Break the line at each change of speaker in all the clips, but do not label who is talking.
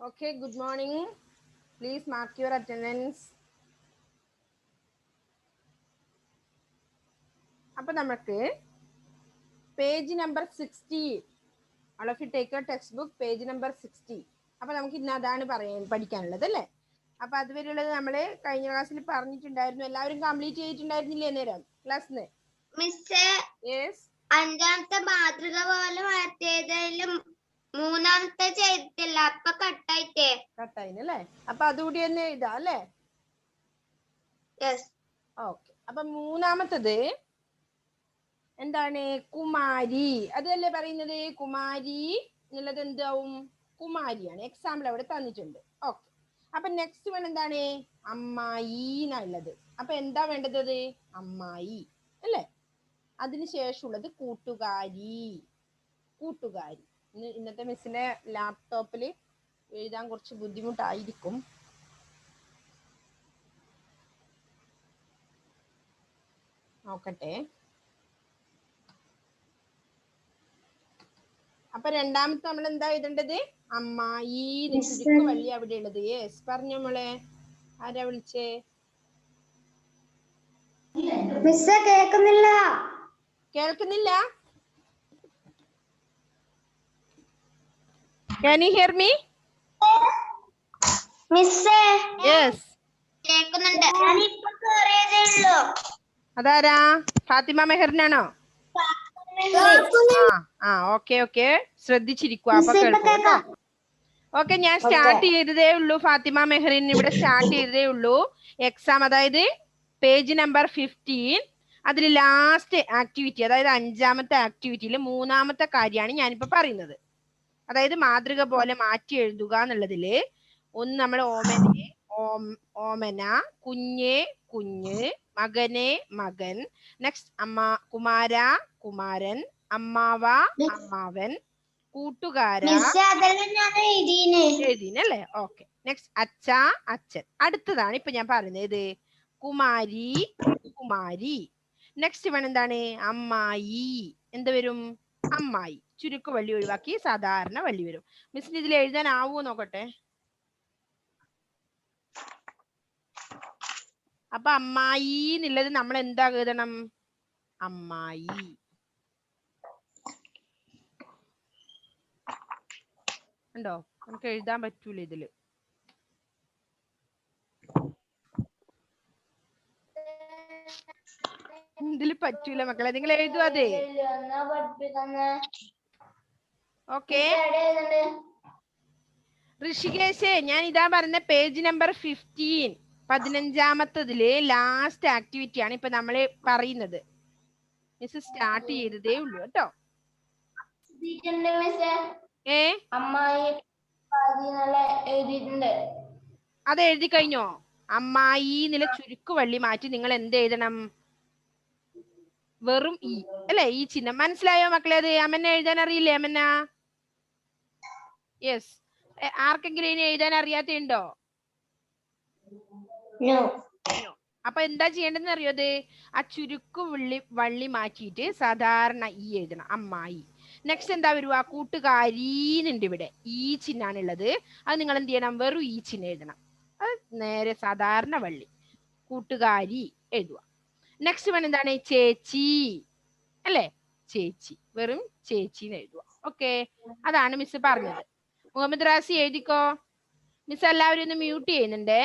Okay, good morning. Please mark your attendance. അപ്പോൾ നമുക്ക് page number 60. All of you take your textbook, page number 60. അപ്പോൾ നമുക്ക് ഇന്ന് അതാണ് പഠിക്കാനുള്ളത് അല്ലേ? അപ്പോൾ അതുവരെയുള്ളത് നമ്മൾ കഴിഞ്ഞ ക്ലാസ്സിൽ പറഞ്ഞിട്ടുണ്ടായിരുന്നു. എല്ലാവരും കംപ്ലീറ്റ് ചെയ്തിട്ടുണ്ടായിരുന്നില്ലേ നേരം ക്ലാസ്സിന്?
മിസ്സേ,
യെസ്.
അഞ്ചാമത്തെ മാതൃക പോലെ മാറ്റിയതിലും മൂന്നാമത്തെ ചെയ്തിട്ടില്ല, അപ്പൊ
കട്ടായില്ലേ? അപ്പൊ അതുകൂടി തന്നെ എഴുതാം അല്ലേ?
യെസ്.
ഓക്കെ. അപ്പൊ മൂന്നാമത്തത് എന്താണ്? കുമാരി. അതല്ലേ പറയുന്നത്? കുമാരി എന്നുള്ളത് എന്താവും? കുമാരിയാണ്. എക്സാമ്പിൾ അവിടെ തന്നിട്ടുണ്ട്. ഓക്കെ. അപ്പൊ നെക്സ്റ്റ് വൺ എന്താണ്? അമ്മായി എന്നുള്ളത്. അപ്പൊ എന്താ വേണ്ടത്? അമ്മായി അല്ലേ? അതിനുശേഷമുള്ളത് കൂട്ടുകാരി. കൂട്ടുകാരി. ഇന്നത്തെ മിസ്സിന്റെ ലാപ്ടോപ്പിൽ എഴുതാൻ കുറച്ച് ബുദ്ധിമുട്ടായിരിക്കും. നോക്കട്ടെ. അപ്പൊ രണ്ടാമത്തെ നമ്മൾ എന്താ എഴുതേണ്ടത്? അമ്മായി. ചുരുക്ക് വള്ളി അവിടെ ഉള്ളത്. യെസ്, പറഞ്ഞോ മോളെ. ആരാ വിളിച്ചേ?
കേൾക്കുന്നില്ല.
കേൾക്കുന്നില്ല? Can you hear me?
മിസ്സേ,
യെസ്.
കേൾക്കുന്നുണ്ട്. ഞാനിപ്പോ കേറിയതേ ഉള്ളൂ.
അതാരാ? ഫാത്തിമ മെഹറിനാണോ? ഓക്കെ ഓക്കെ, ശ്രദ്ധിച്ചിരിക്കുക. അപ്പൊ കേൾക്കൂ. ഓക്കെ, ഞാൻ സ്റ്റാർട്ട് ചെയ്തതേ ഉള്ളൂ. ഫാത്തിമ മെഹറിൻ ഇവിടെ സ്റ്റാർട്ട് ചെയ്തതേ ഉള്ളൂ. എക്സാം, അതായത് പേജ് നമ്പർ 15. അതിൽ ലാസ്റ്റ് ആക്ടിവിറ്റി, അതായത് അഞ്ചാമത്തെ ആക്ടിവിറ്റിയിൽ മൂന്നാമത്തെ കാര്യമാണ് ഞാനിപ്പോ പറയുന്നത്. അതായത് മാതൃക പോലെ മാറ്റി എഴുതുക എന്നുള്ളതില് ഒന്ന് നമ്മൾ ഓമനെ ഓമന, കുഞ്ഞെ കുഞ്ഞ്, മകനെ മകൻ, നെക്സ്റ്റ് കുമാര കുമാരൻ, അമ്മാവ അമ്മാവൻ, കൂട്ടുകാര എഴുതിനല്ലേ? ഓക്കെ. നെക്സ്റ്റ് അച്ഛ അച്ഛൻ. അടുത്തതാണ് ഇപ്പൊ ഞാൻ പറയുന്നത് കുമാരി കുമാരി. നെക്സ്റ്റ് വൺ എന്താണ്? അമ്മായി. എന്ത് വരും? അമ്മായി. ചുരുക്ക് വള്ളി ഒഴിവാക്കി സാധാരണ വള്ളി വരും. മിസ്സിന് ഇതിൽ എഴുതാൻ ആവുമോ നോക്കട്ടെ. അപ്പൊ അമ്മായി എന്നുള്ളത് നമ്മൾ എന്താ എഴുതണം? അമ്മായി. ഉണ്ടോ? നമുക്ക് എഴുതാൻ പറ്റൂല ഇതില്. ഇതില് പറ്റൂല മക്കളെ, നിങ്ങൾ എഴുതുക. അതെ, ഓക്കെ. ഋഷികേശേ, ഞാൻ ഇതാ പറഞ്ഞ പേജ് നമ്പർ 15, 15ാമത്തതില് ലാസ്റ്റ് ആക്ടിവിറ്റി ആണ് ഇപ്പൊ നമ്മള് പറയുന്നത്. മിസ് സ്റ്റാർട്ട് ചെയ്തതേ ഉള്ളൂ കേട്ടോ. അത് എഴുതി കഴിഞ്ഞോ? അമ്മായി എന്നുള്ള ചുരുക്ക് വള്ളി മാറ്റി നിങ്ങൾ എന്ത് എഴുതണം? വെറും ഈ അല്ലെ? ഈ ചിഹ്നം. മനസ്സിലായോ മക്കളെ? അത് അമന എഴുതാൻ അറിയില്ലേ? അമന? യെസ്. ആർക്കെങ്കിലും ഇനി എഴുതാൻ അറിയാത്തുണ്ടോ? അപ്പൊ എന്താ ചെയ്യേണ്ടതെന്ന് അറിയോ? അത് ആ ചുരുക്ക് വള്ളി മാറ്റിയിട്ട് സാധാരണ ഈ എഴുതണം, അമ്മായി. നെക്സ്റ്റ് എന്താ വരുക? കൂട്ടുകാരീന്നുണ്ട് ഇവിടെ. ഈ ചിഹ്നാണുള്ളത്. അത് നിങ്ങൾ എന്ത് ചെയ്യണം? വെറും ഈ ചിഹ്നം എഴുതണം. അത് നേരെ സാധാരണ വള്ളി കൂട്ടുകാരി എഴുതുക. നെക്സ്റ്റ് വൺ എന്താണ്? ചേച്ചി അല്ലേ? ചേച്ചി. വെറും ചേച്ചിന്ന് എഴുതുക. ഓക്കെ, അതാണ് മിസ് പറഞ്ഞത്. മുഹമ്മദ് റാസി എഴുതിക്കോ. മിസ് എല്ലാവരും ഒന്ന് മ്യൂട്ട് ചെയ്യുന്നുണ്ടേ.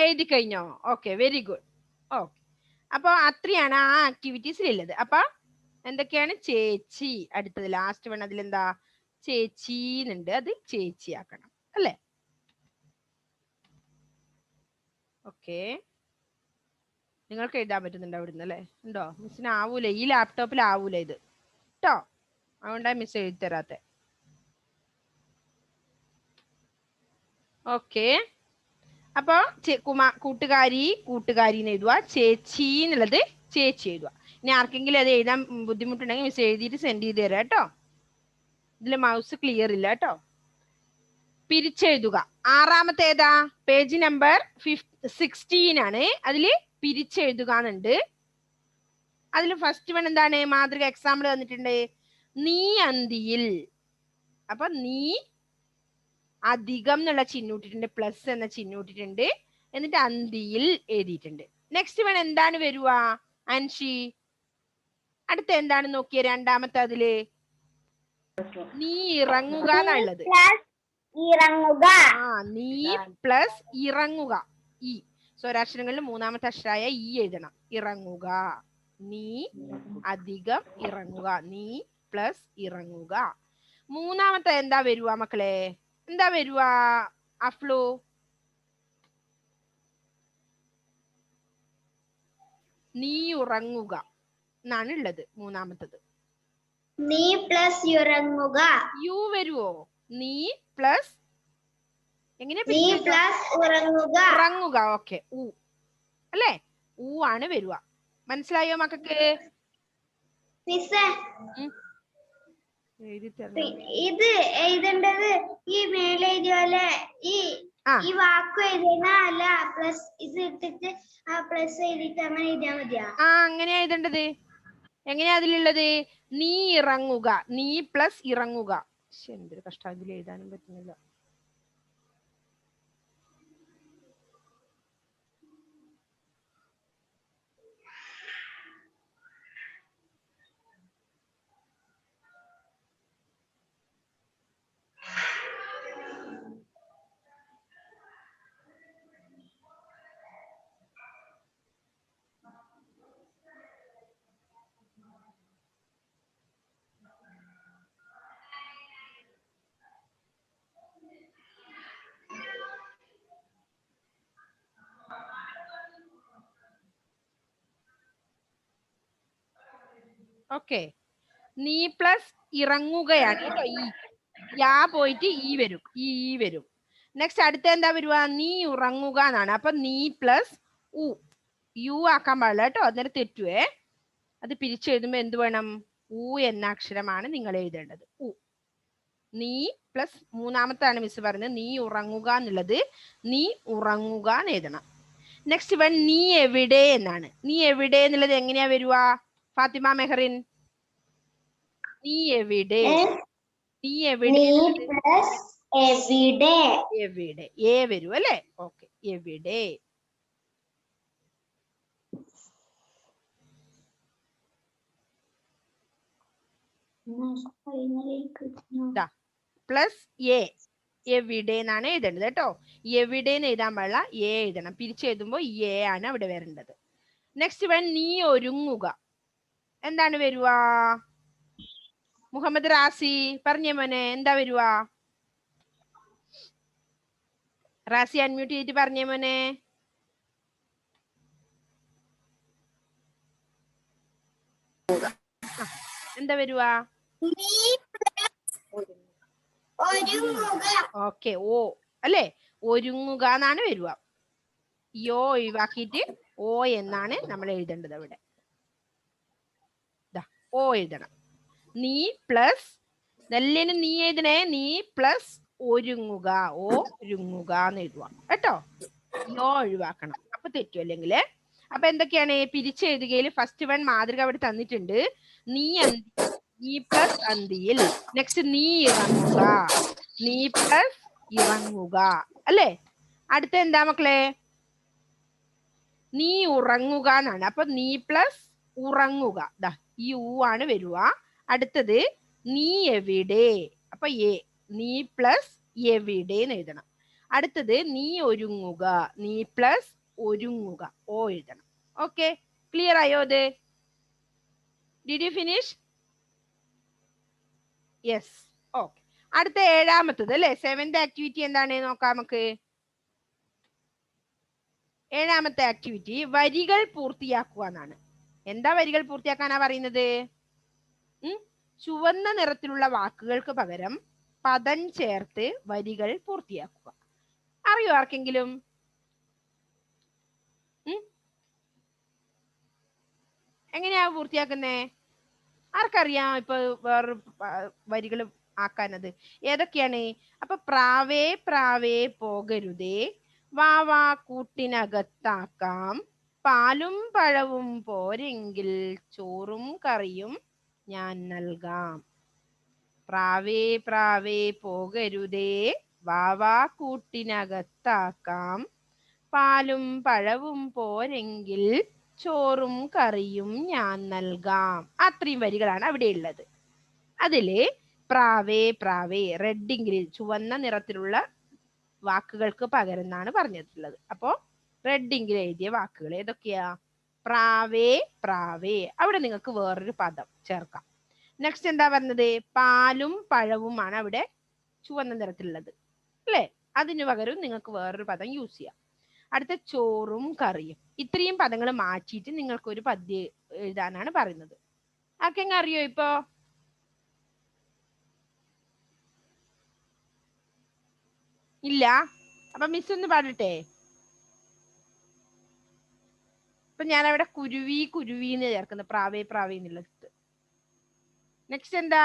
എഴുതി കഴിഞ്ഞോ? Okay, very good. ഓക്കെ, അപ്പൊ അത്രയാണ് ആ ആക്ടിവിറ്റീസിലുള്ളത്. അപ്പൊ എന്തൊക്കെയാണ്? ചേച്ചി. അടുത്തത് ലാസ്റ്റ് വൺ, അതിലെന്താ? ചേച്ചീന്നുണ്ട്. അത് ചേച്ചി ആക്കണം അല്ലേ? ഓക്കെ, നിങ്ങൾക്ക് എഴുതാൻ പറ്റുന്നുണ്ടോ അവിടുന്ന്? അല്ലേ? ഉണ്ടോ? മിസ്സിന് ആവൂല, ഈ ലാപ്ടോപ്പിൽ ആവൂല ഇത് കേട്ടോ. അതുകൊണ്ടാണ് മിസ് എഴുതി തരാത്തെ. ഓക്കെ, അപ്പൊ കൂട്ടുകാരി കൂട്ടുകാരിന്ന് എഴുതുക. ചേച്ചി എന്നുള്ളത് ചേച്ചി എഴുതുക. ഇനി ആർക്കെങ്കിലും അത് എഴുതാൻ ബുദ്ധിമുട്ടുണ്ടെങ്കിൽ മിസ് എഴുതിയിട്ട് സെൻഡ് ചെയ്ത് തരാം കേട്ടോ. ഇതിൽ മൗസ് ക്ലിയർ ഇല്ല കേട്ടോ. പിരിച്ചെഴുതുക. ആറാമത്തെ ഏതാ? പേജ് നമ്പർ 16 ആണ്. അതില് പിരിച്ചെഴുതുക എന്നുണ്ട്. അതിൽ ഫസ്റ്റ് വൺ എന്താണ്? മാതൃക എക്സാമ്പിൾ തന്നിട്ടുണ്ട്. നീ അന്തിയിൽ. അപ്പൊ നീ അധികം എന്നുള്ള ചിഹ്നൂട്ടിട്ടുണ്ട്, പ്ലസ് എന്ന ചിഹ്നൂട്ടിട്ടുണ്ട്, എന്നിട്ട് അന്തിയിൽ എഴുതിയിട്ടുണ്ട്. നെക്സ്റ്റ് വൺ എന്താണ് വരുക അൻഷി? അടുത്ത എന്താണ് നോക്കിയ? രണ്ടാമത്തെ അതില് നീ ഇറങ്ങുക എന്നുള്ളത്.
ഇറങ്ങുക.
നീ പ്ലസ് ഇറങ്ങുക. ഈ സ്വരാക്ഷരങ്ങളിൽ മൂന്നാമത്തെ അക്ഷരമായ ഈ എഴുതണം. ഇറങ്ങുക. നീ അധികം ഇറങ്ങുക. നീ പ്ലസ് ഇറങ്ങുക. മൂന്നാമത്തെ എന്താ വരുക മക്കളെ? എന്താ വരുക അഫ്ലു? നീ ഉറങ്ങുക എന്നാണ് ഉള്ളത് മൂന്നാമത്തത്.
നീ പ്ലസ് ഇറങ്ങുക.
യു വരുവോ? നീ പ്ലസ് എങ്ങനെ?
നീ പ്ലസ് ഉറങ്ങുക.
ഉറങ്ങുക. ഓക്കെ. ഊ അല്ലേ? ഊ ആണ് വരുക. മനസ്സിലായോ മക്കൾക്ക്?
ഇത് എഴുതേണ്ടത് ഈ മേലെ എഴുതിയാല് ഈ വാക്ക് എഴുതുന്ന അല്ല, പ്ലസ് ഇത് ഇട്ടിട്ട് ആ പ്ലസ് എഴുതിട്ട് അങ്ങനെ എഴുതിയാ മതിയാ?
അങ്ങനെയാ എഴുതേണ്ടത്. എങ്ങനെയാ അതിലുള്ളത്? നീ ഇറങ്ങുക. നീ പ്ലസ് ഇറങ്ങുക. എന്തൊരു കഷ്ടം, ഇതിൽ എഴുതാനും പറ്റുന്നില്ല. ഓക്കെ. നീ പ്ലസ് ഇറങ്ങുകയാണ് കേട്ടോ. ഈ യാ പോയിട്ട് ഈ വരും. ഈ വരും. നെക്സ്റ്റ് അടുത്ത എന്താ വരുക? നീ ഉറങ്ങുക എന്നാണ്. അപ്പൊ നീ പ്ലസ് ഉ. യു ആക്കാൻ പാടില്ല കേട്ടോ, അന്നേരം തെറ്റുവേ. അത് പിരിച്ചെഴുതുമ്പോ എന്ത് വേണം? ഉ എന്ന അക്ഷരമാണ് നിങ്ങൾ എഴുതേണ്ടത്. ഉ. നീ പ്ലസ് മൂന്നാമത്താണ് മിസ് പറയുന്നത്. നീ ഉറങ്ങുക എന്നുള്ളത് നീ ഉറങ്ങുക എന്ന് എഴുതണം. നെക്സ്റ്റ് വൺ നീ എവിടെ എന്നാണ്. നീ എവിടെ എന്നുള്ളത് എങ്ങനെയാ വരുക ഫാത്തിമ മെഹറിൻ? നീ എവിടെ? നീ എവിടെ? എവിടെ എ വരൂ അല്ലേ? ഓക്കെ. എവിടെ? Plus A. എവിടെ എന്നാണ് എഴുതേണ്ടത് കേട്ടോ. എവിടെ എന്ന് എഴുതാൻ പാടില്ല, എ എഴുതണം. പിരിച്ചെഴുതുമ്പോ എ ആണ് അവിടെ വരേണ്ടത്. നെക്സ്റ്റ് വൺ നീ ഒരുങ്ങുക. എന്താണ് വരുക? മുഹമ്മദ് റാസി പറഞ്ഞേ മോനെ, എന്താ വരുക? റാസി അൺമ്യൂട്ട് ചെയ്തിട്ട് പറഞ്ഞേ മോനെ. എന്താ വരുക? ഓക്കെ. ഓ അല്ലേ? ഒരുങ്ങുക എന്നാണ് വരുക. യോ ഒഴിവാക്കിയിട്ട് ഓ എന്നാണ് നമ്മൾ എഴുതേണ്ടത് അവിടെ. ഓ എഴുതണം. നീ പ്ലസ് നല്ലിന് നീ എഴുതണേ. നീ പ്ലസ് ഒരുങ്ങുക. ഓ ഒരുങ്ങുക എന്ന് എഴുതുക കേട്ടോ. യോ ഒഴിവാക്കണം, അപ്പൊ തെറ്റും അല്ലെങ്കിൽ. അപ്പൊ എന്തൊക്കെയാണ് പിരിച്ചെഴുതുകയിൽ? ഫസ്റ്റ് വൺ മാതൃക അവിടെ തന്നിട്ടുണ്ട്. നീ നീ പ്ലസ് അന്തിയിൽ. നെക്സ്റ്റ് നീ ഇറങ്ങുക. നീ പ്ലസ് ഇറങ്ങുക അല്ലേ? അടുത്ത എന്താ മക്കളെ? നീ ഉറങ്ങുക എന്നാണ്. അപ്പൊ നീ പ്ലസ് ഉറങ്ങുക. ദാ ഈ ഊ ആണ് വരുക. അടുത്തത് നീ എവിടെ? അപ്പൊ എ. നീ പ്ലസ് എവിടെ എന്ന് എഴുതണം. അടുത്തത് നീ ഒരുങ്ങുക. നീ പ്ലസ് ഒരുങ്ങുക. ഓ എഴുതണം. ഓക്കെ, ക്ലിയർ ആയോ അത്? Did you finish? Yes. Okay. അടുത്ത ഏഴാമത്തത് അല്ലെ? 7th ആക്ടിവിറ്റി എന്താണ് നോക്കാം നമുക്ക്. ഏഴാമത്തെ ആക്ടിവിറ്റി വരികൾ പൂർത്തിയാക്കുക എന്നാണ്. എന്താ വരികൾ പൂർത്തിയാക്കാനാ പറയുന്നത്? ചുവന്ന നിറത്തിലുള്ള വാക്കുകൾക്ക് പകരം പദം ചേർത്ത് വരികൾ പൂർത്തിയാക്കുക. അറിയോ ആർക്കെങ്കിലും? എങ്ങനെയാ പൂർത്തിയാക്കുന്നേ? ആർക്കറിയാം ഇപ്പൊ വേറെ വരികൾ ആക്കാനത്? ഏതൊക്കെയാണ്? അപ്പൊ പ്രാവേ പ്രാവേ പോകരുതേ, വാ വാ കൂട്ടിനകത്താക്കാം, പാലും പഴവും പോരെങ്കിൽ ചോറും കറിയും ഞാൻ നൽകാം. പ്രാവേ പ്രാവേ പോകരുതേ, വാവാ കൂട്ടിനകത്താക്കാം. പാലും പഴവും പോരെങ്കിൽ ചോറും കറിയും ഞാൻ നൽകാം. അത്രയും വരികളാണ് അവിടെ ഉള്ളത്. അതില് പ്രാവേ പ്രാവേ റെഡ് ഇംഗ്ലീഷ് ചുവന്ന നിറത്തിലുള്ള വാക്കുകൾക്ക് പകരം എന്നാണ് പറഞ്ഞിട്ടുള്ളത്. അപ്പോ റെഡ് ഇങ്കിൽ എഴുതിയ വാക്കുകൾ ഏതൊക്കെയാ? പ്രാവേ പ്രാവേ. അവിടെ നിങ്ങൾക്ക് വേറൊരു പദം ചേർക്കാം. നെക്സ്റ്റ് എന്താ പറഞ്ഞത്? പാലും പഴവുമാണ് അവിടെ ചുവന്ന നിറത്തിലുള്ളത് അല്ലേ? അതിനു പകരം നിങ്ങൾക്ക് വേറൊരു പദം യൂസ് ചെയ്യാം. അടുത്ത ചോറും കറിയും. ഇത്രയും പദങ്ങൾ മാറ്റിയിട്ട് നിങ്ങൾക്ക് ഒരു പദ്യം എഴുതാനാണ് പറയുന്നത്. ആർക്കെങ്ങ അറിയോ ഇപ്പോ? ഇല്ല? അപ്പൊ മിസ് ഒന്ന് പാടട്ടെ. ഇപ്പൊ ഞാൻ അവിടെ കുരുവി കുരുവി എന്ന് ചേർക്കുന്നത്, പ്രാവേ പ്രാവേ എന്നുള്ളത്. നെക്സ്റ്റ് എന്താ?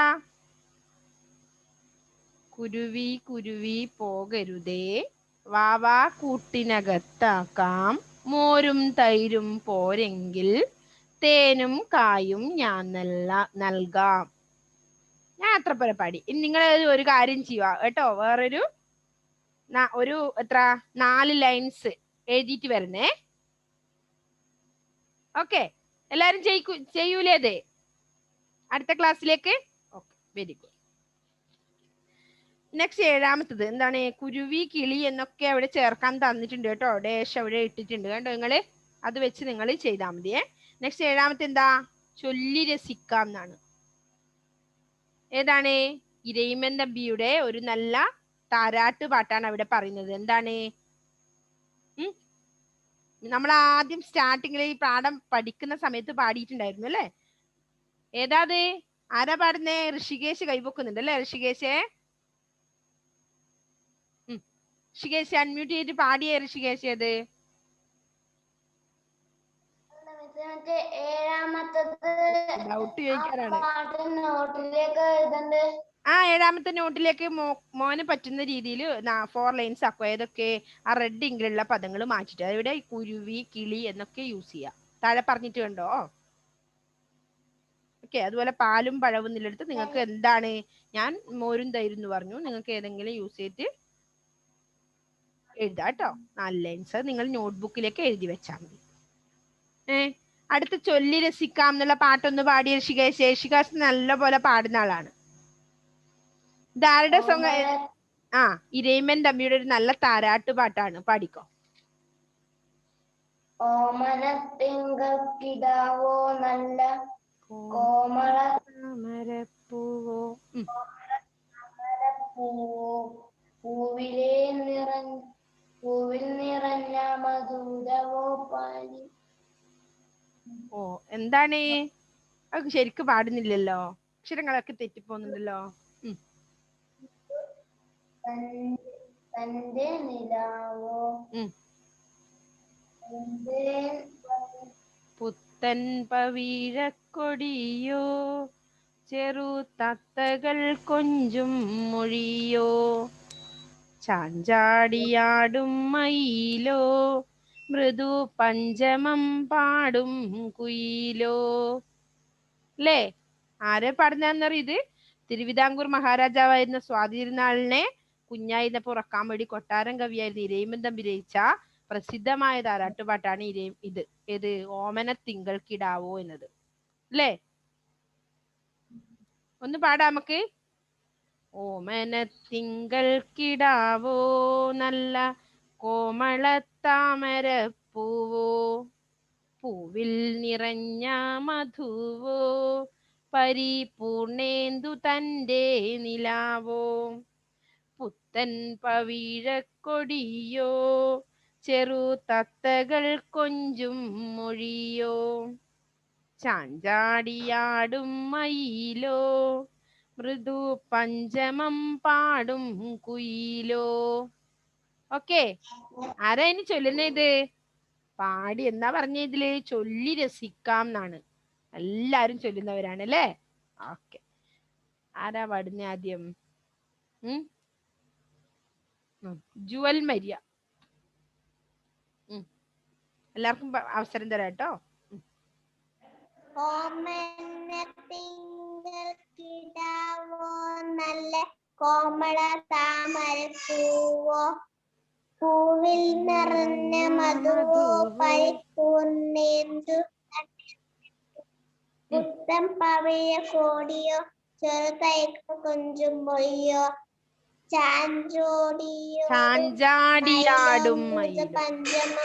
കുരുവി കുരുവി പോകരുതേ, വാവാ കൂട്ടിനകത്താക്കാം. മോരും തൈരും പോരെങ്കിൽ തേനും കായും ഞാൻ നൽകാം. ഞാൻ അത്ര പോലെ പാടി. ഇനി നിങ്ങൾ ഒരു കാര്യം ചെയ്യുക കേട്ടോ. വേറൊരു എത്ര 4 ലൈൻസ് എഴുതിയിട്ട് വരണേ. ഓക്കെ, എല്ലാരും ചെയ്യൂലേ അത് അടുത്ത ക്ലാസ്സിലേക്ക്? Okay, very good. നെക്സ്റ്റ് 7ാമത്തത് എന്താണ്? കുരുവി കിളി എന്നൊക്കെ അവിടെ ചേർക്കാൻ തന്നിട്ടുണ്ട് കേട്ടോ. ഡേഷ് അവിടെ ഇട്ടിട്ടുണ്ട് കേട്ടോ. നിങ്ങള് അത് വെച്ച് നിങ്ങൾ ചെയ്താൽ മതിയേ. നെക്സ്റ്റ് 7ാമത്തെ എന്താ? ചൊല്ലി രസിക്കാം എന്നാണ്. ഏതാണ്? ഇരയിമ്മൻ തമ്പിയുടെ ഒരു നല്ല താരാട്ട് പാട്ടാണ് അവിടെ പറയുന്നത്. എന്താണ്? നമ്മൾ ആദ്യം സ്റ്റാർട്ടിങ്ങിൽ ഈ പാഠം പഠിക്കുന്ന സമയത്ത് പാടിയിട്ടുണ്ടായിരുന്നു അല്ലേ? ഏതാത്? ആരാ പാടുന്നേ? ഋഷികേശ് കൈപൊക്കുന്നുണ്ട് അല്ലേ? ഋഷികേശേ ഋഷികേശ് അൺമ്യൂട്ട് ചെയ്തിട്ട് പാടിയേ. ഋഷികേശ് ഏത്? 7ാമത്തെ ചോദിക്കാനാണ്. 7ാമത്തെ നോട്ടിലേക്ക് മോന് പറ്റുന്ന രീതിയിൽ 4 ലൈൻസ് ആക്കുക. ഏതൊക്കെ? ആ റെഡ് ഇങ്കിലുള്ള പദങ്ങൾ മാറ്റിട്ട് അവിടെ കുരുവി കിളി എന്നൊക്കെ യൂസ് ചെയ്യാം. താഴെ പറഞ്ഞിട്ട് കണ്ടോ? ഓക്കെ. അതുപോലെ പാലും പഴവും എന്നുള്ളടുത്ത് നിങ്ങൾക്ക് എന്താണ്? ഞാൻ മോരും തൈരും എന്ന് പറഞ്ഞു. നിങ്ങൾക്ക് ഏതെങ്കിലും യൂസ് ചെയ്തിട്ട് എഴുതാം കേട്ടോ. 4 ലൈൻസ് നിങ്ങൾ നോട്ട്ബുക്കിലേക്ക് എഴുതി വെച്ചാൽ മതി. അടുത്ത് ചൊല്ലി രസിക്കാം എന്നുള്ള പാട്ടൊന്ന് പാടിയ ഋഷികേശ്. ഋഷികേശ് നല്ല പോലെ പാടുന്ന ആളാണ്. ഇതാരുടെ സോങ്? ഇരയിമ്മൻ തമ്പിയുടെ ഒരു നല്ല താരാട്ട് പാട്ടാണ്. പാടിക്കോ.
ഓമനത്തിങ്കക്കിടാവോ നല്ല കോമള
താമരപ്പൂവോ
പൂവിൽ നിറഞ്ഞ മധുരവോ പാലി.
ഓ, എന്താണ്? അത് ശരിക്കും പാടുന്നില്ലല്ലോ. അക്ഷരങ്ങളൊക്കെ തെറ്റിപ്പോന്നുണ്ടല്ലോ.
തന്റെ നിലാവോ
പുത്തൻ പവിഴക്കൊടിയോ ചെറു തത്തകൾ കൊഞ്ചും മൊഴിയോ ചാഞ്ചാടിയാടും മയിലോ മൃദു പഞ്ചമം പാടും കുയിലോ. അല്ലേ? ആരെ പാടുന്നറിയ? ഇത് തിരുവിതാംകൂർ മഹാരാജാവായിരുന്ന സ്വാതി തിരുനാളിനെ കുഞ്ഞായിരുന്നപ്പോ ഉറക്കാൻ വേണ്ടി കൊട്ടാരം കവിയായിരുന്ന ഇരയിമ്മൻ തമ്പി രചിച്ച പ്രസിദ്ധമായ താരാട്ടുപാട്ടാണ് ഇത്. ഏത്? ഓമനത്തിങ്കൾ കിടാവോ എന്നത്. അല്ലേ? ഒന്ന് പാടാം നമുക്ക്. ഓമനത്തിങ്കൾ കിടാവോ നല്ല കോമളത്താമരപ്പൂവോ പൂവിൽ നിറഞ്ഞ മധുവോ പരിപൂർണേന്ദു തന്റെ നിലാവോ പുത്തൻ പവിഴക്കൊടിയോ ചെറു തത്തകൾ കൊഞ്ചും മൊഴിയോ ചാഞ്ചാടിയാടും മയിലോ മൃദു പഞ്ചമം പാടും കുയിലോ. ഓക്കെ, ആരാ ഇനി ചൊല്ലുന്ന? ഇത് പാടി എന്നാ പറഞ്ഞ? ഇതില് ചൊല്ലി രസിക്കാം എന്നാണ്. എല്ലാരും ചൊല്ലുന്നവരാണ് അല്ലേ? ഓക്കെ, ആരാ പാടുന്ന ആദ്യം? ജുവൽ മരിയ. എല്ലാവർക്കും അവസരം തരാം കേട്ടോ.
ഓമനത്തിങ്കൾ കിടാവോ നല്ല കോമള താമരപ്പൂവോ പൂവിൽ നിറഞ്ഞ മധുവോ പരിപൂർണ്ണേന്ദു പുത്തം പവിഴ കോടിയോ ചെറുതൈക്ക് കൊഞ്ചും മൊഴിയോ ചാഞ്ചോടിയോ
ചാഞ്ചാടിയാടും മയിലും
പഞ്ചമം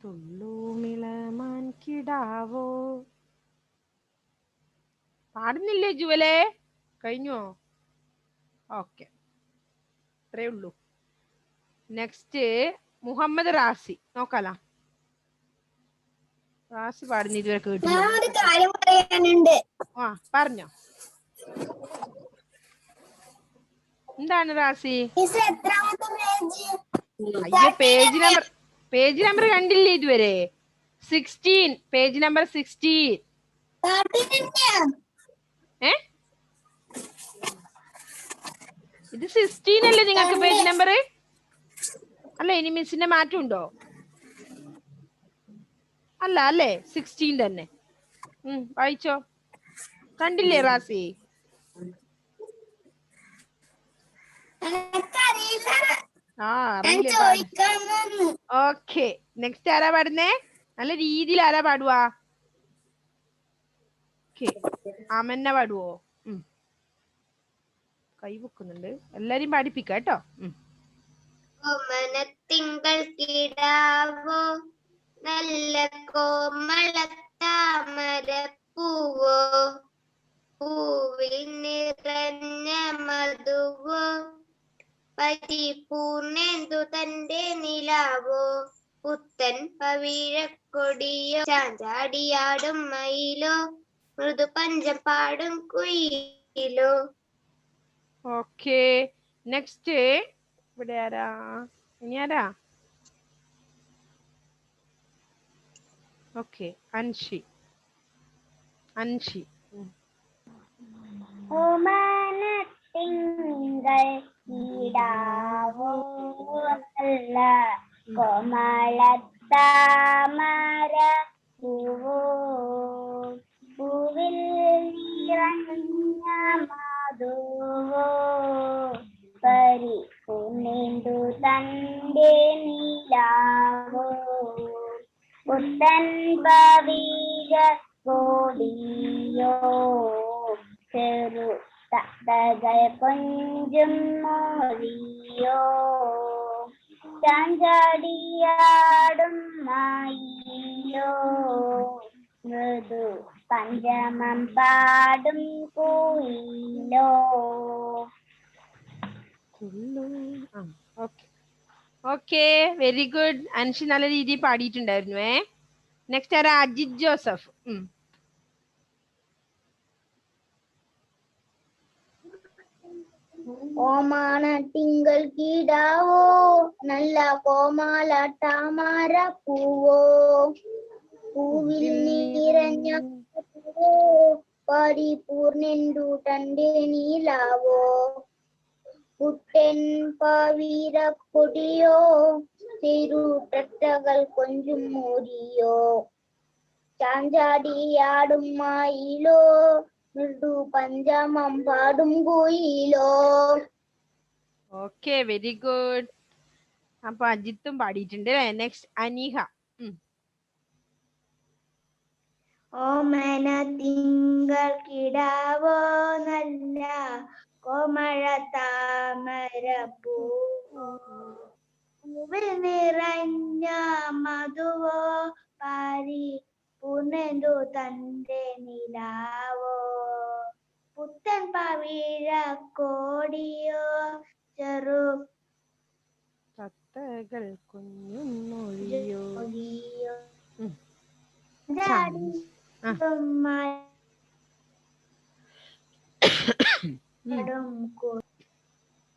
തുള്ളൂമിളമാൻ കിടാവോ. പാടുന്നില്ലേ ജുവലേ? കഴിഞ്ഞോ? ഓക്കെ, അത്രേ ഉള്ളൂ. നെക്സ്റ്റ് മുഹമ്മദ് റാസി. നോക്കാലോ, റാസി പാടുന്ന ഇതുവരെ കേട്ടില്ല. ആ പറഞ്ഞോ, എന്താണ് റാസി? അയ്യോ, പേജ് നമ്പർ കണ്ടില്ലേ ഇതുവരെ? 16, പേജ് നമ്പർ 16. ഇത് 16 അല്ലേ നിങ്ങൾക്ക് പേജ് നമ്പർ? അല്ല, ഇനി മിസ്സിന്റെ മാറ്റം ഉണ്ടോ? അല്ല അല്ലേ, 16 തന്നെ. വായിച്ചോ. കണ്ടില്ലേ റാസി? ഓക്കെ, നെക്സ്റ്റ് ആരാ പാടുന്നേ? നല്ല രീതിയിൽ ആരാ പാടുവാ? അമന്ന പാടുവോ? കൈ വെക്കുന്നുണ്ട്, എല്ലാരും പാടിപ്പിക്ക കേട്ടോ.
ഓമനത്തിങ്കൾ കിടാവോ നല്ല കോമള താമരപ്പൂവോ പൂവിൽ നിറഞ്ഞ മധുവോ പരിപൂർണ്ണേന്ദു തന്റെ നിലാവോ പുത്തൻ പവിഴക്കൊടിയോ ചാഞ്ചാടിയാടും മയിലോ മൃദു പഞ്ചം പാടും കുയിലോ.
ഓക്കെ, നെക്സ്റ്റ് ഇവിടെ ആരാ? ഇനി ആരാ? ഓക്കെ, അൻഷി.
ഓമനത്തിങ്കൾ കിടാവോ നല്ല കോമളത്താമര പൂവോ പൂവിൽ നിറഞ്ഞ മധുവോ പരിപൂർണ്ണേന്ദു തന്റെ നിലാവോ പുത്തൻ പവിഴ കോടിയോ ചെറു തത്തകൾ കൊഞ്ചും മൊഴിയോ ചാഞ്ചാടിയാടും മയിലോ മൃദു പഞ്ചമം പാടും കുയിലോ.
Okay, very good. അൻഷി നല്ല രീതിയിൽ പാടിയിട്ടുണ്ടായിരുന്നു. നെക്സ്റ്റ് ആരാ? അജിത് ജോസഫ്.
ഓമനത്തിങ്കൾ കിടാവോ നല്ല കോമള താമര പൂവോ പൂവിൽ നിറഞ്ഞ പരിപൂർണ്ണേന്ദു തന്റെ നീലാവോ പുത്തൻ പവിഴക്കൊടിയോ ചെറു തത്തകൾ കൊഞ്ചും മൊഴിയോ ചാഞ്ചാടിയാടും മയിലോ മൃദു പഞ്ചമം പാടും കുയിലോ.
Okay, very good. അപ്പൊ അജിത്തും പാടിയിട്ടുണ്ട്. നെക്സ്റ്റ് അനീഹ.
ഓമനത്തിങ്കൾ കിടാവോ നല്ല കോമള താമരപ്പൂവോ പൂവിൽ നിറഞ്ഞ മധുവോ പരിപൂർണ്ണേന്ദു തന്റെ നിലാവോ പുത്തൻ പവിഴ കോടിയോ ചെറു
തത്തകൾ കുഞ്ഞും മൊഴിയോ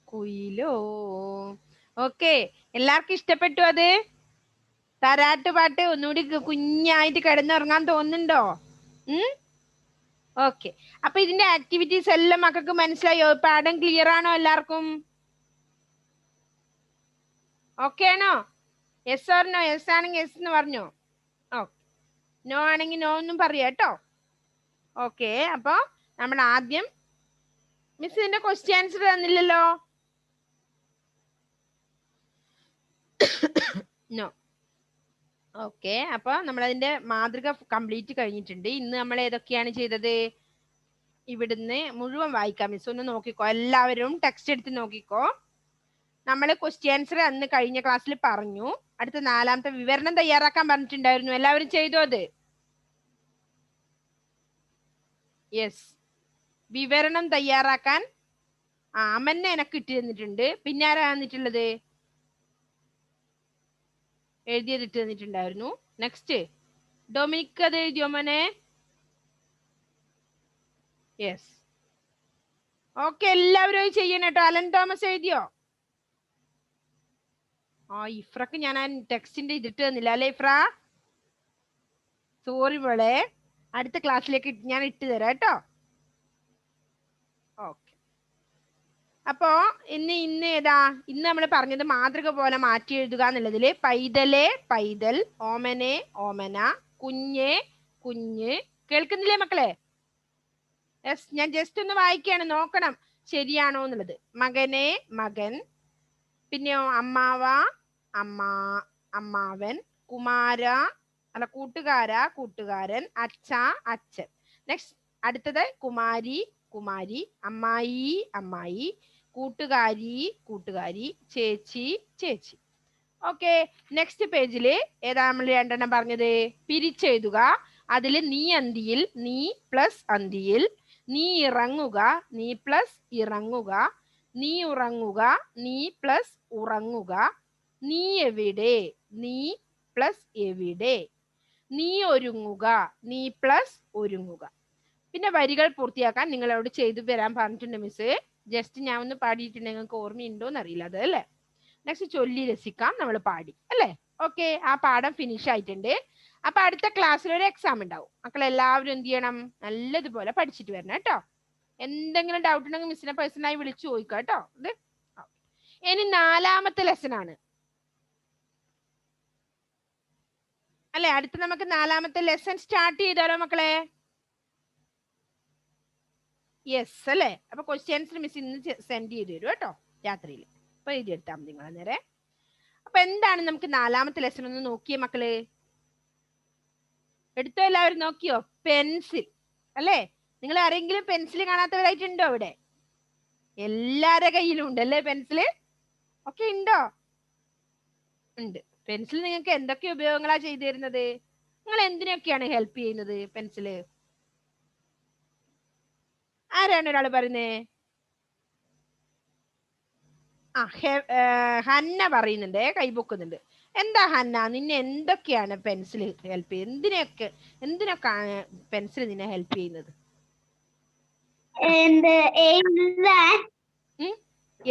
കുയിലോ. ഓക്കെ, എല്ലാവർക്കും ഇഷ്ടപ്പെട്ടു അത്? താരാട്ട് പാട്ട് ഒന്നുകൂടി കുഞ്ഞായിട്ട് കിടന്നുറങ്ങാൻ തോന്നുന്നുണ്ടോ? ഓക്കെ, അപ്പൊ ഇതിന്റെ ആക്ടിവിറ്റീസ് എല്ലാം മക്കൾക്ക് മനസ്സിലായോ? പാഠം ക്ലിയർ ആണോ എല്ലാവർക്കും? ഓക്കെ ആണോ? Yes or no? യെസ് ആണെങ്കിൽ യെസ് എന്ന് പറഞ്ഞോ. ഓക്കെ, നോ ആണെങ്കിൽ നോ എന്നും പറയാ കേട്ടോ. ഓക്കെ, അപ്പൊ നമ്മൾ ആദ്യം മിസ് ഇതിന്റെ ക്വസ്റ്റ്യൻ ആൻസർ തന്നില്ലല്ലോ. നോ. ഓക്കെ, അപ്പൊ നമ്മൾ അതിന്റെ മാതൃക കംപ്ലീറ്റ് കഴിഞ്ഞിട്ടുണ്ട്. ഇന്ന് നമ്മൾ ഏതൊക്കെയാണ് ചെയ്തത്? ഇവിടുന്ന് മുഴുവൻ വായിക്കാം മിസ്, ഒന്ന് നോക്കിക്കോ. എല്ലാവരും ടെക്സ്റ്റ് എടുത്ത് നോക്കിക്കോ. നമ്മൾ ക്വസ്റ്റ്യൻ ആൻസർ അന്ന് കഴിഞ്ഞ ക്ലാസ്സിൽ പറഞ്ഞു. അടുത്ത 4ാമത്തെ വിവരണം തയ്യാറാക്കാൻ പറഞ്ഞിട്ടുണ്ടായിരുന്നു. എല്ലാവരും ചെയ്തോ അത്? യെസ്, വിവരണം തയ്യാറാക്കാൻ അമന്നെ എനക്ക് ഇട്ട് തന്നിട്ടുണ്ട്. പിന്നെ ആരാ തന്നിട്ടുള്ളത്? എഴുതിയത് ഇട്ട് തന്നിട്ടുണ്ടായിരുന്നു. നെക്സ്റ്റ് ഡൊമിനിക് അത് എഴുതിയോ മോനെ? യെസ്. ഓക്കെ, എല്ലാവരും ചെയ്യണം കേട്ടോ. അലൻ തോമസ് എഴുതിയോ? ഇഫ്രക്ക് ഞാൻ ആ ടെക്സ്റ്റിന്റെ ഇതിട്ട് തന്നില്ല അല്ലേ ഇഫ്ര? സോറി മോളെ, അടുത്ത ക്ലാസ്സിലേക്ക് ഞാൻ ഇട്ട് തരാം കേട്ടോ. ഓക്കെ, അപ്പോ ഇന്ന് ഏതാ? ഇന്ന് നമ്മൾ പറഞ്ഞത് മാതൃക പോലെ മാറ്റി എഴുതുക എന്നുള്ളതില് പൈതലേ പൈതൽ, ഓമനെ ഓമന, കുഞ്ഞേ കുഞ്ഞ്. കേൾക്കുന്നില്ലേ മക്കളെ? യെസ്, ഞാൻ ജസ്റ്റ് ഒന്ന് വായിക്കാണ്, നോക്കണം ശരിയാണോ എന്നുള്ളത്. മകനെ മകൻ, പിന്നെയോ അമ്മാവ അമ്മാ അമ്മാവൻ, കുമാര അല്ല കൂട്ടുകാര കൂട്ടുകാരൻ, അച്ഛ അച്ഛൻ. നെക്സ്റ്റ് അടുത്തത് കുമാരി കുമാരി, അമ്മായി അമ്മായി, കൂട്ടുകാരി കൂട്ടുകാരി, ചേച്ചി ചേച്ചി. ഓക്കെ, നെക്സ്റ്റ് പേജില് ഏതാ നമ്മൾ 2 പറഞ്ഞത്? പിരിച്ചെഴുതുക. അതില് നീ അന്തിയിൽ, നീ പ്ലസ് അന്തിയിൽ, നീ ഇറങ്ങുക, നീ പ്ലസ് ഇറങ്ങുക, നീ ഉറങ്ങുക, നീ പ്ലസ് ഉറങ്ങുക, നീ എവിടെ, നീ പ്ലസ് എവിടെ, നീ ഒരുങ്ങുക, നീ പ്ലസ് ഒരുങ്ങുക. പിന്നെ വരികൾ പൂർത്തിയാക്കാൻ നിങ്ങളോട് ചെയ്തു വരാൻ പറഞ്ഞിട്ടുണ്ട് മിസ്. ജസ്റ്റ് ഞാൻ ഒന്ന് പാടിയിട്ടുണ്ട്, നിങ്ങൾക്ക് ഓർമ്മയുണ്ടോന്ന് അറിയില്ല അത് അല്ലേ. നെക്സ്റ്റ് ചൊല്ലി രസിക്കാം, നമ്മൾ പാടി അല്ലേ. ഓക്കെ, ആ പാഠം ഫിനിഷ് ആയിട്ടുണ്ട്. അപ്പൊ അടുത്ത ക്ലാസ്സിൽ ഒരു എക്സാം ഉണ്ടാവും. മക്കൾ എല്ലാവരും എന്ത് ചെയ്യണം? നല്ലതുപോലെ പഠിച്ചിട്ട് വരണം കേട്ടോ. എന്തെങ്കിലും ഡൗട്ട് ഉണ്ടെങ്കിൽ മിസ്സിനെ പേഴ്സണലായി വിളിച്ചു ചോദിക്കാം കേട്ടോ. ഇത് ഇനി 4ാമത്തെ ലെസൺ ആണ് അല്ലെ. അടുത്ത നമുക്ക് 4ാമത്തെ ലെസൺ സ്റ്റാർട്ട് ചെയ്താലോ മക്കളെ? യെസ് അല്ലേ. അപ്പൊ ക്വസ്റ്റ്യൻസ് മിസ് ഇന്ന് സെൻഡ് ചെയ്ത് തരും കേട്ടോ, രാത്രിയിൽ. അപ്പൊ എഴുതിയെടുത്താൽ മതി നിങ്ങൾ നേരെ. അപ്പൊ എന്താണ് നമുക്ക് 4ാമത്തെ ലെസൺ ഒന്ന് നോക്കിയേ മക്കള്. എടുത്തോ? എല്ലാവരും നോക്കിയോ? പെൻസിൽ അല്ലേ. നിങ്ങൾ ആരെങ്കിലും പെൻസിൽ കാണാത്തവരായിട്ടുണ്ടോ ഇവിടെ? എല്ലാരുടെ കയ്യിലും ഉണ്ടല്ലേ പെൻസില്? ഒക്കെ ഉണ്ടോ? ഉണ്ട്. പെൻസിൽ നിങ്ങൾക്ക് എന്തൊക്കെ ഉപയോഗങ്ങളാ ചെയ്തു തരുന്നത്? നിങ്ങൾ എന്തിനൊക്കെയാണ് ഹെൽപ്പ് ചെയ്യുന്നത് പെൻസില്? ആരാണ് ഒരാൾ പറയുന്നേ? ഹന്ന പറയുന്നുണ്ട്, കൈപൊക്കുന്നുണ്ട്. എന്താ ഹന്ന, നിന്നെ എന്തൊക്കെയാണ് പെൻസിൽ ഹെൽപ്പ് ചെയ്യുന്നത്? എന്തിനൊക്കെയാണ് പെൻസിൽ നിന്നെ ഹെൽപ്പ് ചെയ്യുന്നത്?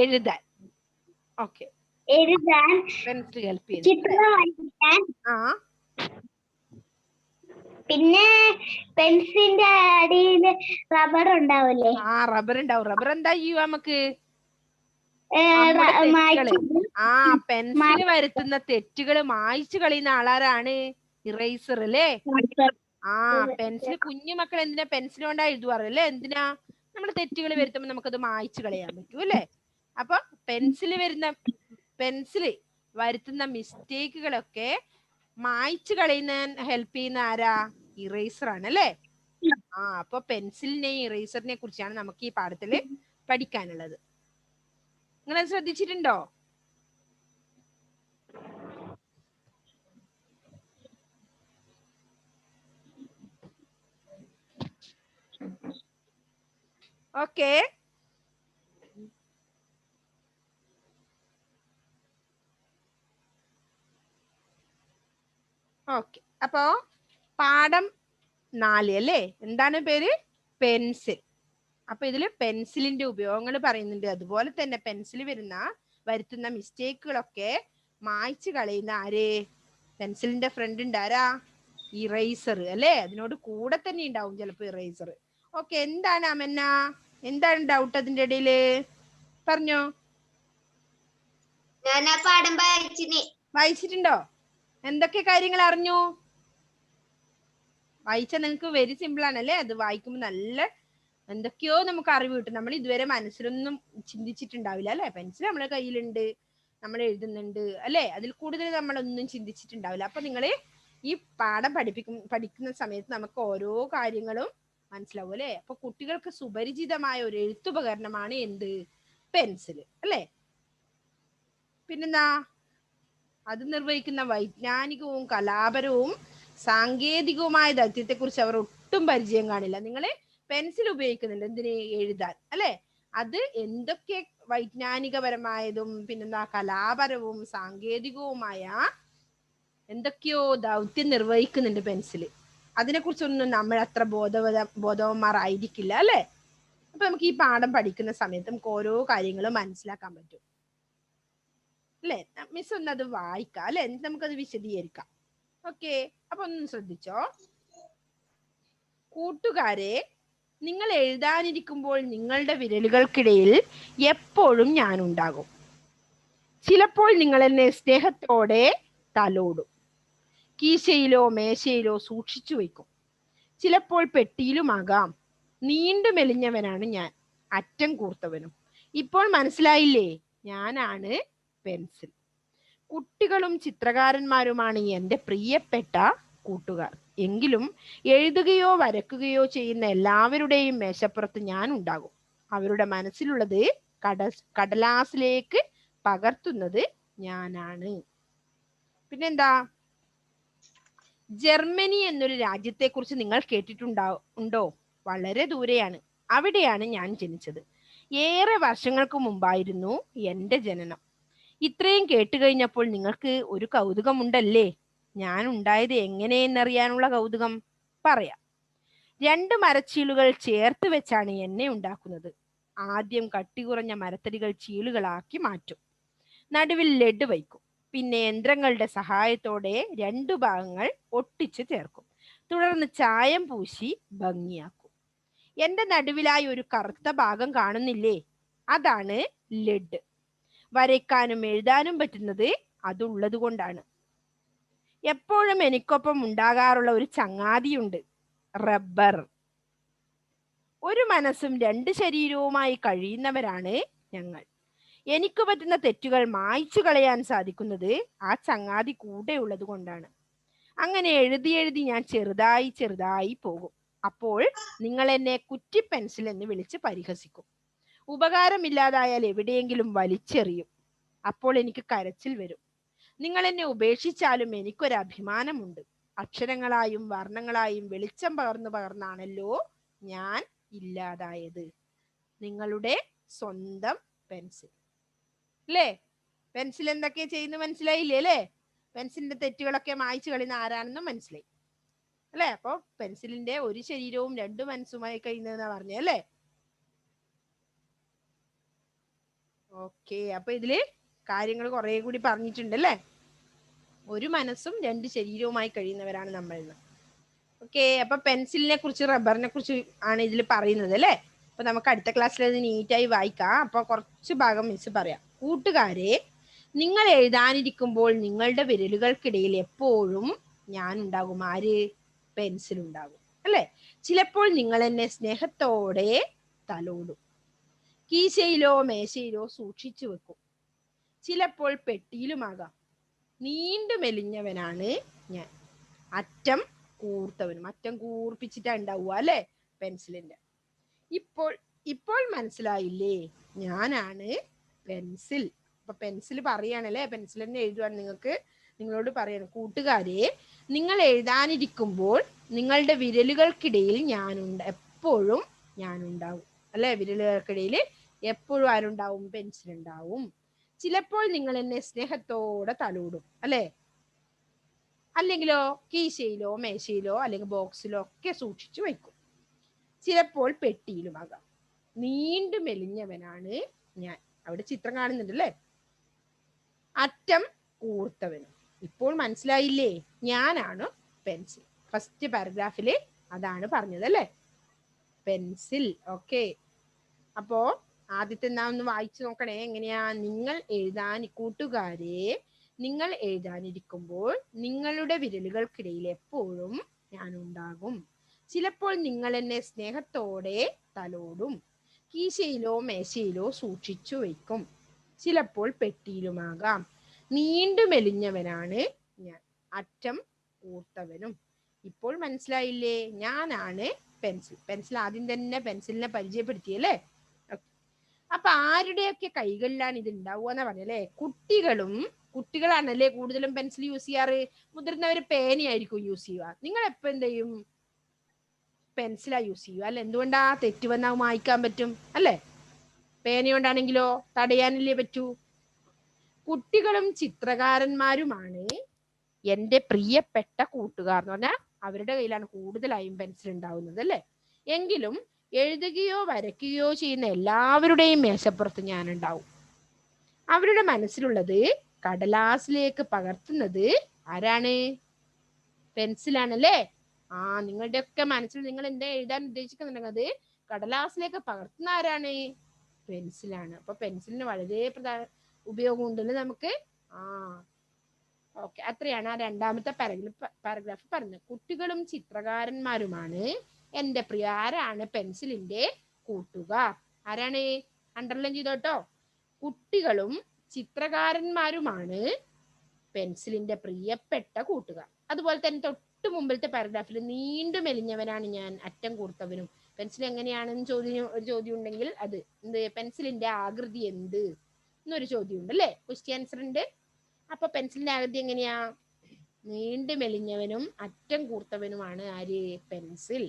എഴുതാൻ. ഓക്കെ, പെൻസിൽ ഹെൽപ്പ് ചെയ്യുന്നു.
പിന്നെ പെൻസിലിന്റെ അടിയിൽ റബ്ബർ ഉണ്ടാവില്ലേ?
റബ്ബർ ഉണ്ടാവും. റബ്ബർ എന്താ ചെയ്യൂ നമുക്ക്? പെൻസിൽ വരുത്തുന്ന തെറ്റുകൾ മായ്ച്ചു കളയുന്ന ആളാരാണ്? ഇറേസർ അല്ലേ. പെൻസിൽ, കുഞ്ഞു മക്കൾ എന്തിനാ പെൻസിൽ കൊണ്ടാ എഴുതുവാറ് അല്ലേ? എന്തിനാ? നമ്മൾ തെറ്റുകൾ വരുത്തുമ്പോൾ നമുക്കത് മായ്ച്ചു കളയാൻ പറ്റൂ അല്ലേ. അപ്പൊ പെൻസിൽ വരുത്തുന്ന മിസ്റ്റേക്കുകളൊക്കെ മായ്ച്ചു കളയുന്ന ഹെൽപ്പ് ചെയ്യുന്ന ആരാ? ഇറേസർ ആണ് അല്ലേ. അപ്പൊ പെൻസിലിനെയും ഇറേസറിനെ കുറിച്ചാണ് നമുക്ക് ഈ പാഠത്തില് പഠിക്കാനുള്ളത്. നിങ്ങൾ ശ്രദ്ധിച്ചിട്ടുണ്ടോ? Okay, okay. അപ്പോ പാഠം 4 അല്ലേ. എന്താണ് പേര്? പെൻസിൽ. അപ്പൊ ഇതില് പെൻസിലിന്റെ ഉപയോഗങ്ങൾ പറയുന്നുണ്ട്. അതുപോലെ തന്നെ പെൻസിൽ വരുത്തുന്ന മിസ്റ്റേക്കുകളൊക്കെ മായ്ച്ചു കളയുന്ന ആര്? പെൻസിലിന്റെ ഫ്രണ്ട് ഉണ്ട് ആരാ? ഇറേസർ അല്ലേ. അതിനോട് കൂടെ തന്നെ ഉണ്ടാവും ചിലപ്പോ ഇറേസർ. ഓക്കെ, എന്താണ് അമന്ന, എന്താണ് ഡൗട്ട് അതിന്റെ ഇടയില്? പറഞ്ഞോ.
ഞാൻ ആ പാഠം
വായിച്ചിട്ടുണ്ടോ? എന്തൊക്കെ കാര്യങ്ങൾ അറിഞ്ഞു? വായിച്ചാൽ നിങ്ങൾക്ക് വെരി സിമ്പിൾ ആണല്ലേ. അത് വായിക്കുമ്പോൾ നല്ല എന്തൊക്കെയോ നമുക്ക് അറിവ് കിട്ടും. നമ്മൾ ഇതുവരെ മനസ്സിലൊന്നും ചിന്തിച്ചിട്ടുണ്ടാവില്ല അല്ലെ. പെൻസിൽ നമ്മുടെ കയ്യിലുണ്ട്, നമ്മൾ എഴുതുന്നുണ്ട് അല്ലെ. അതിൽ കൂടുതൽ നമ്മളൊന്നും ചിന്തിച്ചിട്ടുണ്ടാവില്ല. അപ്പൊ നിങ്ങൾ ഈ പാഠം പഠിക്കുന്ന സമയത്ത് നമുക്ക് ഓരോ കാര്യങ്ങളും മനസ്സിലാവും അല്ലെ. അപ്പൊ കുട്ടികൾക്ക് സുപരിചിതമായ ഒരു എഴുത്തുപകരണമാണ് എന്ത്? പെൻസിൽ അല്ലെ. പിന്നെന്താ? അത് നിർവഹിക്കുന്ന വൈജ്ഞാനികവും കലാപരവും സാങ്കേതികവുമായ ദൗത്യത്തെ കുറിച്ച് അവർ ഒട്ടും പരിചയം കാണില്ല. നിങ്ങൾ പെൻസിൽ ഉപയോഗിക്കുന്നുണ്ട് എന്തിന്? എഴുതാൻ അല്ലെ. അത് എന്തൊക്കെ വൈജ്ഞാനികപരമായതും പിന്നെന്താ കലാപരവും സാങ്കേതികവുമായ എന്തൊക്കെയോ ദൗത്യം നിർവഹിക്കുന്നുണ്ട് പെൻസിൽ. അതിനെക്കുറിച്ചൊന്നും നമ്മൾ അത്ര ബോധവന്മാരായിരിക്കില്ല അല്ലെ. അപ്പൊ നമുക്ക് ഈ പാഠം പഠിക്കുന്ന സമയത്ത് നമുക്ക് ഓരോ കാര്യങ്ങളും മനസ്സിലാക്കാൻ പറ്റും അല്ലെ. മിസ് ഒന്ന് അത് വായിക്കാം അല്ലെ, എന്നിട്ട് നമുക്കത് വിശദീകരിക്കാം. ഓക്കെ, അപ്പൊ ഒന്ന് ശ്രദ്ധിച്ചോ. കൂട്ടുകാരെ, നിങ്ങൾ എഴുതാനിരിക്കുമ്പോൾ നിങ്ങളുടെ വിരലുകൾക്കിടയിൽ എപ്പോഴും ഞാനുണ്ടാകും. ചിലപ്പോൾ നിങ്ങൾ എന്നെ സ്നേഹത്തോടെ തലോടും, കീശയിലോ മേശയിലോ സൂക്ഷിച്ചു വയ്ക്കും. ചിലപ്പോൾ പെട്ടിയിലുമാകാം. നീണ്ടു മെലിഞ്ഞവനാണ് ഞാൻ, അറ്റം കൂർത്തവനും. ഇപ്പോൾ മനസ്സിലായില്ലേ? ഞാനാണ് പെൻസിൽ. കുട്ടികളും ചിത്രകാരന്മാരുമാണ് എൻ്റെ പ്രിയപ്പെട്ട കൂട്ടുകാർ. എങ്കിലും എഴുതുകയോ വരക്കുകയോ ചെയ്യുന്ന എല്ലാവരുടെയും മേശപ്പുറത്ത് ഞാൻ ഉണ്ടാകും. അവരുടെ മനസ്സിലുള്ളത് കടലാസിലേക്ക് പകർത്തുന്നത് ഞാനാണ്. പിന്നെന്താ? ജർമ്മനി എന്നൊരു രാജ്യത്തെ കുറിച്ച് നിങ്ങൾ കേട്ടിട്ടുണ്ടോ? വളരെ ദൂരെയാണ്. അവിടെയാണ് ഞാൻ ജനിച്ചത്. ഏറെ വർഷങ്ങൾക്ക് മുമ്പായിരുന്നു എൻ്റെ ജനനം. ഇത്രയും കേട്ടുകഴിഞ്ഞപ്പോൾ നിങ്ങൾക്ക് ഒരു കൗതുകമുണ്ടല്ലേ? ഞാൻ ഉണ്ടായത് എങ്ങനെയെന്നറിയാനുള്ള കൗതുകം. പറയാം. 2 മരച്ചീളുകൾ ചേർത്ത് വെച്ചാണ് എണ്ണ ഉണ്ടാക്കുന്നത്. ആദ്യം കട്ടി കുറഞ്ഞ മരത്തടികൾ ചീളുകളാക്കി മാറ്റും. നടുവിൽ ലെഡ് വയ്ക്കും. പിന്നെ യന്ത്രങ്ങളുടെ സഹായത്തോടെ 2 ഭാഗങ്ങൾ ഒട്ടിച്ചു ചേർക്കും. തുടർന്ന് ചായം പൂശി ഭംഗിയാക്കും. എന്റെ നടുവിലായി ഒരു കറുത്ത ഭാഗം കാണുന്നില്ലേ? അതാണ് ലെഡ്. വരയ്ക്കാനും എഴുതാനും പറ്റുന്നത് അതുള്ളത് കൊണ്ടാണ്. എപ്പോഴും എനിക്കൊപ്പം ഉണ്ടാകാറുള്ള ഒരു ചങ്ങാതിയുണ്ട്, റബ്ബർ. ഒരു മനസ്സും 2 ശരീരവുമായി കഴിയുന്നവരാണ് ഞങ്ങൾ. എനിക്ക് പറ്റുന്ന തെറ്റുകൾ മായ്ച്ചു കളയാൻ സാധിക്കുന്നത് ആ ചങ്ങാതി കൂടെ ഉള്ളത് കൊണ്ടാണ്. അങ്ങനെ എഴുതി ഞാൻ ചെറുതായി പോകും. അപ്പോൾ നിങ്ങൾ എന്നെ കുറ്റി പെൻസിൽ എന്ന് വിളിച്ച് പരിഹസിക്കും. ഉപകാരമില്ലാതായാൽ എവിടെയെങ്കിലും വലിച്ചെറിയും. അപ്പോൾ എനിക്ക് കരച്ചിൽ വരും. നിങ്ങൾ എന്നെ ഉപേക്ഷിച്ചാലും എനിക്കൊരു അഭിമാനമുണ്ട്. അക്ഷരങ്ങളായും വർണ്ണങ്ങളായും വെളിച്ചം പകർന്നാണല്ലോ ഞാൻ ഇല്ലാതായത്. നിങ്ങളുടെ സ്വന്തം പെൻസിൽ അല്ലേ. പെൻസിൽ എന്തൊക്കെ ചെയ്യുന്നു മനസ്സിലായില്ലേ അല്ലേ? പെൻസിലിന്റെ തെറ്റുകളൊക്കെ മായ്ച്ചു കളയുന്ന ആരാണെന്നും മനസ്സിലായി അല്ലെ. അപ്പൊ പെൻസിലിന്റെ ഒരു ശരീരവും 2 മനസ്സുമായി കഴിയുന്നതെന്നാ പറഞ്ഞേ അല്ലേ. ഓക്കെ, അപ്പൊ ഇതില് കാര്യങ്ങൾ കുറെ കൂടി പറഞ്ഞിട്ടുണ്ട് അല്ലേ. ഒരു മനസ്സും 2 ശരീരവുമായി കഴിയുന്നവരാണ് നമ്മൾ. ഓക്കെ, അപ്പൊ പെൻസിലിനെ കുറിച്ച് റബ്ബറിനെ കുറിച്ച് ആണ് ഇതിൽ പറയുന്നത് അല്ലേ. അപ്പൊ നമുക്ക് അടുത്ത ക്ലാസ്സിൽ അത് നീറ്റായി വായിക്കാം. അപ്പൊ കുറച്ച് ഭാഗം മിസ് പറയാം. കൂട്ടുകാരെ, നിങ്ങൾ എഴുതാനിരിക്കുമ്പോൾ നിങ്ങളുടെ വിരലുകൾക്കിടയിൽ എപ്പോഴും ഞാൻ ഉണ്ടാകും. ആര്? പെൻസിൽ ഉണ്ടാകും അല്ലെ. ചിലപ്പോൾ നിങ്ങൾ എന്നെ സ്നേഹത്തോടെ തലോടും, കീശയിലോ മേശയിലോ സൂക്ഷിച്ചു വെക്കും. ചിലപ്പോൾ പെട്ടിയിലുമാകാം. നീണ്ടു മെലിഞ്ഞവനാണ് ഞാൻ, അറ്റം കൂർത്തവനും. അറ്റം കൂർപ്പിച്ചിട്ടാ ഉണ്ടാവുക അല്ലെ പെൻസിലിന്റെ. ഇപ്പോൾ മനസ്സിലായില്ലേ? ഞാനാണ് പെൻസിൽ. അപ്പൊ പെൻസിൽ പറയാണല്ലേ, പെൻസിൽ തന്നെ എഴുതുവാൻ നിങ്ങളോട് പറയണം. കൂട്ടുകാരെ, നിങ്ങൾ എഴുതാനിരിക്കുമ്പോൾ നിങ്ങളുടെ വിരലുകൾക്കിടയിൽ എപ്പോഴും ഞാനുണ്ടാവും അല്ലെ. വിരലുകൾക്കിടയിൽ എപ്പോഴും ആരുണ്ടാവും? പെൻസിൽ ഉണ്ടാവും. ചിലപ്പോൾ നിങ്ങൾ എന്നെ സ്നേഹത്തോടെ തലോടും അല്ലെ. അല്ലെങ്കിലോ കീശയിലോ മേശയിലോ അല്ലെങ്കിൽ ബോക്സിലോ ഒക്കെ സൂക്ഷിച്ചു വയ്ക്കും. ചിലപ്പോൾ പെട്ടിയിലുമാകാം. നീണ്ടു മെലിഞ്ഞവനാണ് ഞാൻ. അവിടെ ചിത്രം കാണുന്നുണ്ട് അല്ലേ. അറ്റം കൂർത്തവനും. ഇപ്പോൾ മനസ്സിലായില്ലേ? ഞാനാണ് പെൻസിൽ. ഫസ്റ്റ് പാരഗ്രാഫില് അതാണ് പറഞ്ഞത് അല്ലേ, പെൻസിൽ. ഓക്കെ, അപ്പോ ആദ്യത്തെ എന്നാ ഒന്ന് വായിച്ചു നോക്കണേ. എങ്ങനെയാ? നിങ്ങൾ എഴുതാനിരിക്കുമ്പോൾ നിങ്ങളുടെ വിരലുകൾക്കിടയിൽ എപ്പോഴും ഞാൻ ഉണ്ടാകും. ചിലപ്പോൾ നിങ്ങൾ എന്നെ സ്നേഹത്തോടെ തലോടും, കീശയിലോ മേശയിലോ സൂക്ഷിച്ചു വയ്ക്കും, ചിലപ്പോൾ പെട്ടിയിലുമാകാം. നീണ്ടു മെലിഞ്ഞവനാണ് ഞാൻ, അറ്റം കൂർത്തവനും. ഇപ്പോൾ മനസ്സിലായില്ലേ? ഞാനാണ് പെൻസിൽ. പെൻസിൽ ആദ്യം തന്നെ പെൻസിലിനെ പരിചയപ്പെടുത്തിയല്ലേ? അപ്പൊ ആരുടെയൊക്കെ കൈകളിലാണ് ഇത് ഉണ്ടാവുക എന്ന് പറഞ്ഞല്ലേ? കുട്ടികളാണല്ലേ കൂടുതലും പെൻസിൽ യൂസ് ചെയ്യാറ്. മുതിർന്നവര് പേനയായിരിക്കും യൂസ് ചെയ്യുക. നിങ്ങൾ എപ്പോ എന്ത് ചെയ്യും? പെൻസിലാ യൂസ് ചെയ്യുക അല്ലെ? എന്തുകൊണ്ടാ? തെറ്റ് വന്നാൽ മായ്ക്കാൻ പറ്റും അല്ലെ? പേനയോണ്ടാണെങ്കിലോ തടയാനല്ലേ പറ്റൂ. കുട്ടികളും ചിത്രകാരന്മാരുമാണ് എന്റെ പ്രിയപ്പെട്ട കൂട്ടുകാർ എന്ന് പറഞ്ഞാൽ അവരുടെ കയ്യിലാണ് കൂടുതലായും പെൻസിൽ ഉണ്ടാവുന്നത് അല്ലെ? എങ്കിലും എഴുതുകയോ വരയ്ക്കുകയോ ചെയ്യുന്ന എല്ലാവരുടെയും മേശപ്പുറത്ത് ഞാൻ ഉണ്ടാവും. അവരുടെ മനസ്സിലുള്ളത് കടലാസിലേക്ക് പകർത്തുന്നത് ആരാണ്? പെൻസിലാണല്ലേ? നിങ്ങളുടെയൊക്കെ മനസ്സിൽ നിങ്ങൾ എന്താ എഴുതാൻ ഉദ്ദേശിക്കുന്നുണ്ടെങ്കിൽ അത് കടലാസിലേക്ക് പകർത്തുന്ന ആരാണ്? പെൻസിലാണ്. അപ്പൊ പെൻസിലിന് വളരെ ഉപയോഗം ഉണ്ടല്ലോ നമുക്ക്. ഓക്കെ, അത്രയാണ് ആ രണ്ടാമത്തെ പാരഗ്രാഫ് പറഞ്ഞത്. കുട്ടികളും ചിത്രകാരന്മാരുമാണ് എന്റെ പ്രിയ. ആരാണ് പെൻസിലിന്റെ കൂട്ടുകാർ? ആരാണ്? അണ്ടർലൈൻ ചെയ്തോട്ടോ. കുട്ടികളും ചിത്രകാരന്മാരുമാണ് പെൻസിലിന്റെ പ്രിയപ്പെട്ട കൂട്ടുകാർ. അതുപോലെ തന്നെ തൊട്ട് മുമ്പിലത്തെ പാരഗ്രാഫിൽ നീണ്ടു മെലിഞ്ഞവനാണ് ഞാൻ, അറ്റം കൂർത്തവനും. പെൻസിൽ എങ്ങനെയാണെന്ന് ഒരു ചോദ്യം ഉണ്ടെങ്കിൽ അത് എന്ത്? പെൻസിലിന്റെ ആകൃതി എന്ത് എന്നൊരു ചോദ്യം ഉണ്ട് അല്ലേ? ക്വസ്റ്റ്യൻ ആൻസർ ഉണ്ട്. അപ്പൊ പെൻസിലിന്റെ ആകൃതി എങ്ങനെയാ? നീണ്ടു മെലിഞ്ഞവനും അറ്റം കൂർത്തവനുമാണ് ആര്? പെൻസിൽ.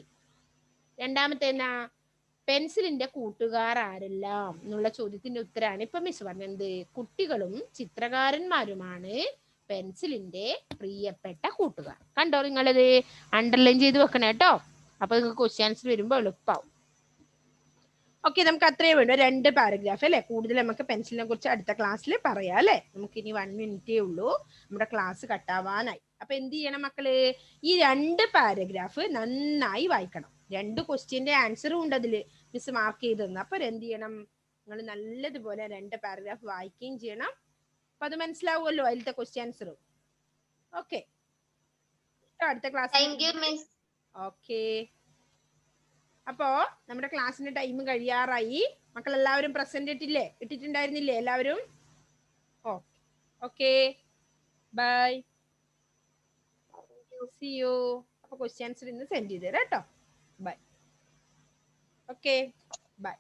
രണ്ടാമത്തെ എന്നാ? പെൻസിലിന്റെ കൂട്ടുകാർ ആരെല്ലാം എന്നുള്ള ചോദ്യത്തിന്റെ ഉത്തരാണ് ഇപ്പൊ മിസ് പറഞ്ഞത്. കുട്ടികളും ചിത്രകാരന്മാരുമാണ് പെൻസിലിന്റെ പ്രിയപ്പെട്ട കൂട്ടുകാർ. കണ്ടോ? നിങ്ങളത് അണ്ടർലൈൻ ചെയ്ത് വെക്കണേ കേട്ടോ. അപ്പൊ നിങ്ങൾക്ക് ക്വസ്റ്റ്യൻ ആൻസർ വരുമ്പോ എളുപ്പമാവും. ഓക്കെ, നമുക്ക് അത്രയും വേണ്ടു. 2 പാരഗ്രാഫ് അല്ലെ? കൂടുതൽ നമുക്ക് പെൻസിലിനെ കുറിച്ച് അടുത്ത ക്ലാസ്സിൽ പറയാം അല്ലെ? നമുക്ക് ഇനി 1 മിനിറ്റേ ഉള്ളൂ, നമ്മുടെ ക്ലാസ് കട്ടാവാനായി. അപ്പൊ എന്ത് ചെയ്യണം മക്കള്? ഈ 2 പാരഗ്രാഫ് നന്നായി വായിക്കണം. 2 ക്വസ്റ്റ്യന്റെ ആൻസറും ഉണ്ട് അതില്, മിസ് മാർക്ക് ചെയ്ത് തന്നു. അപ്പൊ എന്ത് ചെയ്യണം? നിങ്ങൾ നല്ലതുപോലെ 2 പാരഗ്രാഫ് വായിക്കുകയും ചെയ്യണം. അപ്പൊ അത് മനസ്സിലാവുമല്ലോ അതിലത്തെ ക്വസ്റ്റ്യൻ ആൻസറും. ഓക്കെ, അടുത്ത ക്ലാസ്. ഓക്കെ, അപ്പോ നമ്മുടെ ക്ലാസ്സിന്റെ ടൈം കഴിയാറായി. മക്കൾ എല്ലാവരും പ്രസന്റ് ഇട്ടിട്ടുണ്ടായിരുന്നില്ലേ എല്ലാവരും? Okay, bye, see you. അപ്പൊ ക്വസ്റ്റ്യൻ ആൻസർ ഇന്ന് സെൻഡ് ചെയ്ത് തരാം കേട്ടോ. ബൈ. Okay, by.